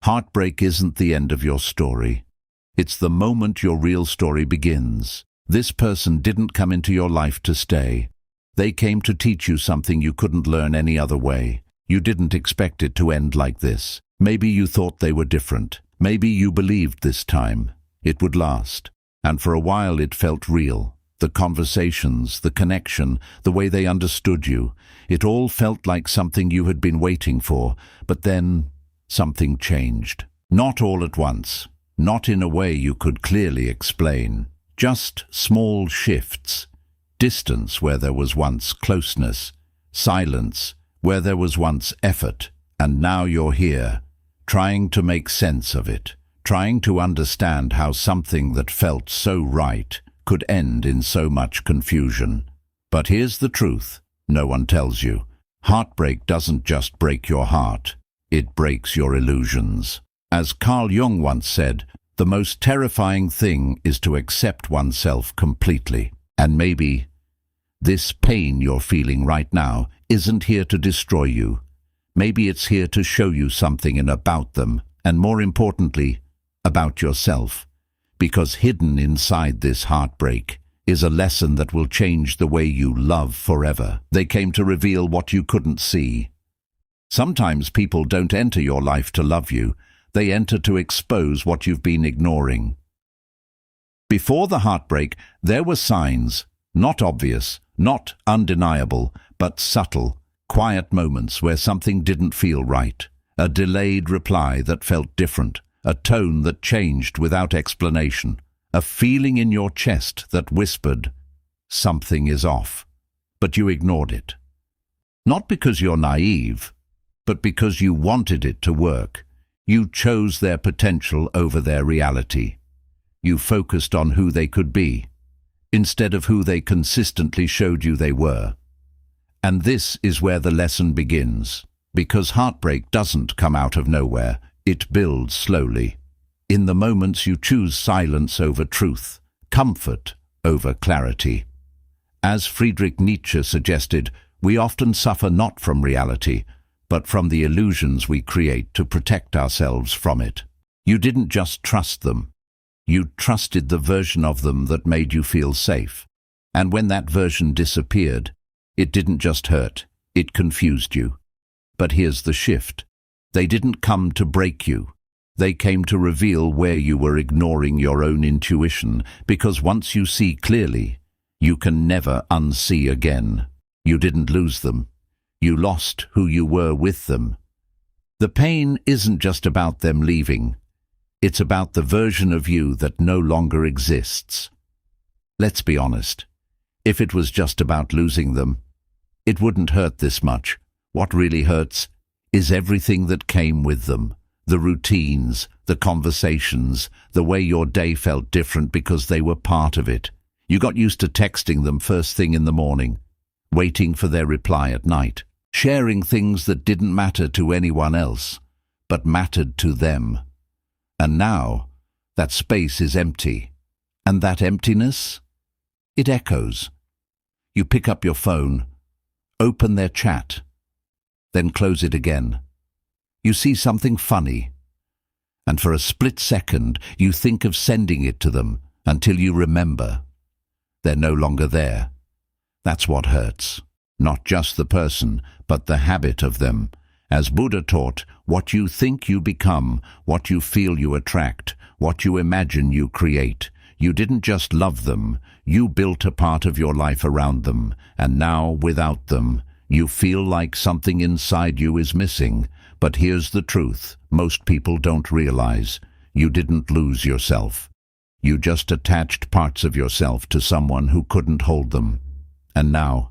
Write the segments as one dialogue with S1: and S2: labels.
S1: Heartbreak isn't the end of your story. It's the moment your real story begins. This person didn't come into your life to stay. They came to teach you something you couldn't learn any other way. You didn't expect it to end like this. Maybe you thought they were different. Maybe you believed this time it would last. And for a while it felt real. The conversations, the connection, the way they understood you. It all felt like something you had been waiting for. But then something changed. Not all at once. Not in a way you could clearly explain. Just small shifts. Distance where there was once closeness. Silence where there was once effort. And now you're here, trying to make sense of it. Trying to understand how something that felt so right could end in so much confusion. But here's the truth no one tells you. Heartbreak doesn't just break your heart. It breaks your illusions. As Carl Jung once said, the most terrifying thing is to accept oneself completely. And maybe this pain you're feeling right now isn't here to destroy you. Maybe it's here to show you something about them, and more importantly, about yourself. Because hidden inside this heartbreak is a lesson that will change the way you love forever. They came to reveal what you couldn't see. Sometimes people don't enter your life to love you. They enter to expose what you've been ignoring. Before the heartbreak, there were signs, not obvious, not undeniable, but subtle, quiet moments where something didn't feel right. A delayed reply that felt different, a tone that changed without explanation, a feeling in your chest that whispered, something is off. But you ignored it. Not because you're naive, but because you wanted it to work. You chose their potential over their reality. You focused on who they could be, instead of who they consistently showed you they were. And this is where the lesson begins, because heartbreak doesn't come out of nowhere. It builds slowly. In the moments you choose silence over truth, comfort over clarity. As Friedrich Nietzsche suggested, we often suffer not from reality, but from the illusions we create to protect ourselves from it. You didn't just trust them. You trusted the version of them that made you feel safe. And when that version disappeared, it didn't just hurt, it confused you. But here's the shift. They didn't come to break you. They came to reveal where you were ignoring your own intuition, because once you see clearly, you can never unsee again. You didn't lose them. You lost who you were with them. The pain isn't just about them leaving. It's about the version of you that no longer exists. Let's be honest. If it was just about losing them, it wouldn't hurt this much. What really hurts is everything that came with them. The routines, the conversations, the way your day felt different because they were part of it. You got used to texting them first thing in the morning, waiting for their reply at night, sharing things that didn't matter to anyone else, but mattered to them. And now, that space is empty. And that emptiness, it echoes. You pick up your phone, open their chat, then close it again. You see something funny, and for a split second you think of sending it to them until you remember. They're no longer there. That's what hurts. Not just the person, but the habit of them. As Buddha taught, what you think you become, what you feel you attract, what you imagine you create. You didn't just love them, you built a part of your life around them, and now, without them, you feel like something inside you is missing. But here's the truth, most people don't realize. You didn't lose yourself. You just attached parts of yourself to someone who couldn't hold them. And now,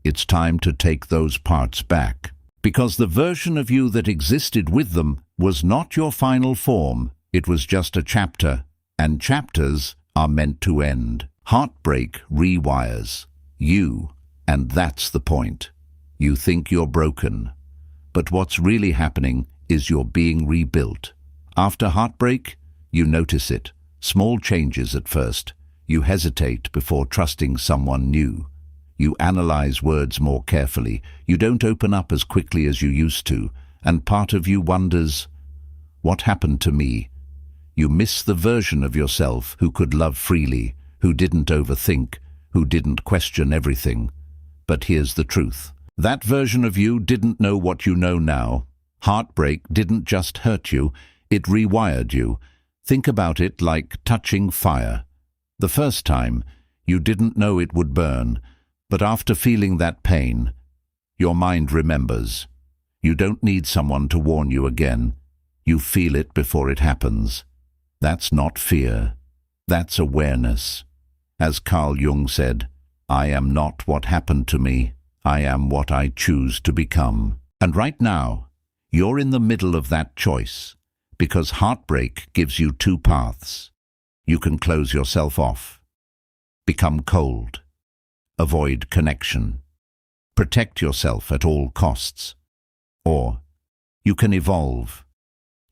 S1: it's time to take those parts back. Because the version of you that existed with them was not your final form. It was just a chapter, and chapters are meant to end. Heartbreak rewires you, and that's the point. You think you're broken, but what's really happening is you're being rebuilt. After heartbreak, you notice it. Small changes at first. You hesitate before trusting someone new. You analyze words more carefully. You don't open up as quickly as you used to, and part of you wonders, what happened to me? You miss the version of yourself who could love freely, who didn't overthink, who didn't question everything. But here's the truth. That version of you didn't know what you know now. Heartbreak didn't just hurt you, it rewired you. Think about it like touching fire. The first time, you didn't know it would burn, but after feeling that pain, your mind remembers. You don't need someone to warn you again. You feel it before it happens. That's not fear. That's awareness. As Carl Jung said, I am not what happened to me. I am what I choose to become. And right now, you're in the middle of that choice, because heartbreak gives you two paths. You can close yourself off, become cold, avoid connection, protect yourself at all costs. Or you can evolve.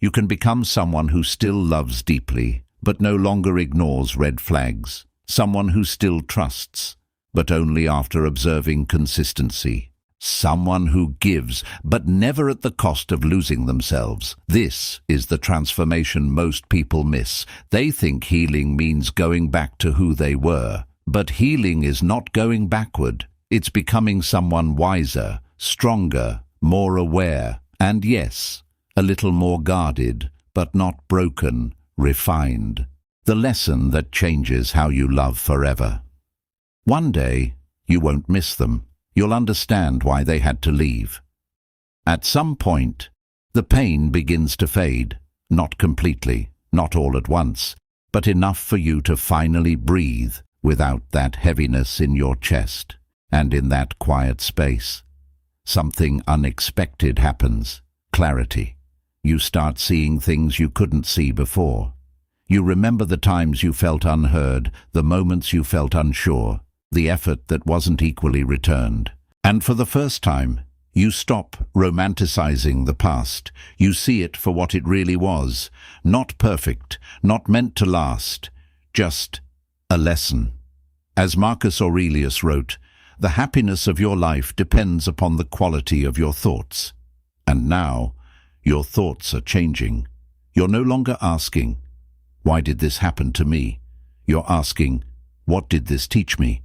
S1: You can become someone who still loves deeply, but no longer ignores red flags. Someone who still trusts, but only after observing consistency. Someone who gives, but never at the cost of losing themselves. This is the transformation most people miss. They think healing means going back to who they were. But healing is not going backward. It's becoming someone wiser, stronger, more aware, and yes, a little more guarded, but not broken, refined. The lesson that changes how you love forever. One day, you won't miss them. You'll understand why they had to leave. At some point, the pain begins to fade. Not completely, not all at once, but enough for you to finally breathe without that heaviness in your chest. And in that quiet space, something unexpected happens. Clarity. You start seeing things you couldn't see before. You remember the times you felt unheard, the moments you felt unsure, the effort that wasn't equally returned. And for the first time, you stop romanticizing the past. You see it for what it really was. Not perfect, not meant to last, just a lesson. As Marcus Aurelius wrote, the happiness of your life depends upon the quality of your thoughts. And now, your thoughts are changing. You're no longer asking, why did this happen to me? You're asking, what did this teach me?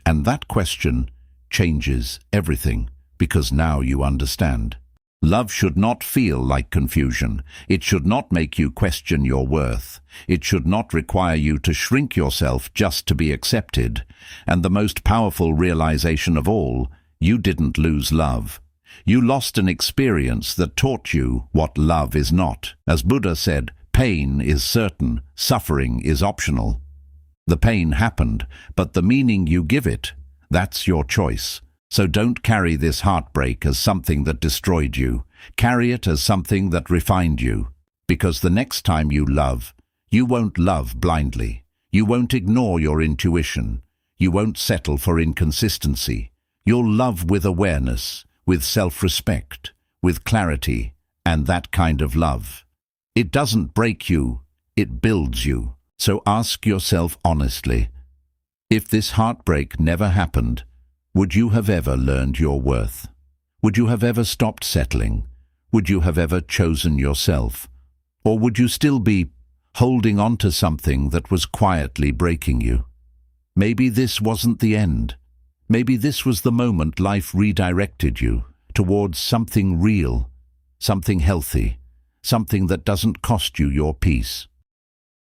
S1: And that question changes everything, because now you understand. Love should not feel like confusion. It should not make you question your worth. It should not require you to shrink yourself just to be accepted. And the most powerful realization of all, you didn't lose love. You lost an experience that taught you what love is not. As Buddha said, pain is certain, suffering is optional. The pain happened, but the meaning you give it, that's your choice. So don't carry this heartbreak as something that destroyed you. Carry it as something that refined you. Because the next time you love, you won't love blindly. You won't ignore your intuition. You won't settle for inconsistency. You'll love with awareness, with self-respect, with clarity, and that kind of love. It doesn't break you, it builds you. So ask yourself honestly, if this heartbreak never happened, would you have ever learned your worth? Would you have ever stopped settling? Would you have ever chosen yourself? Or would you still be holding on to something that was quietly breaking you? Maybe this wasn't the end. Maybe this was the moment life redirected you towards something real, something healthy, something that doesn't cost you your peace.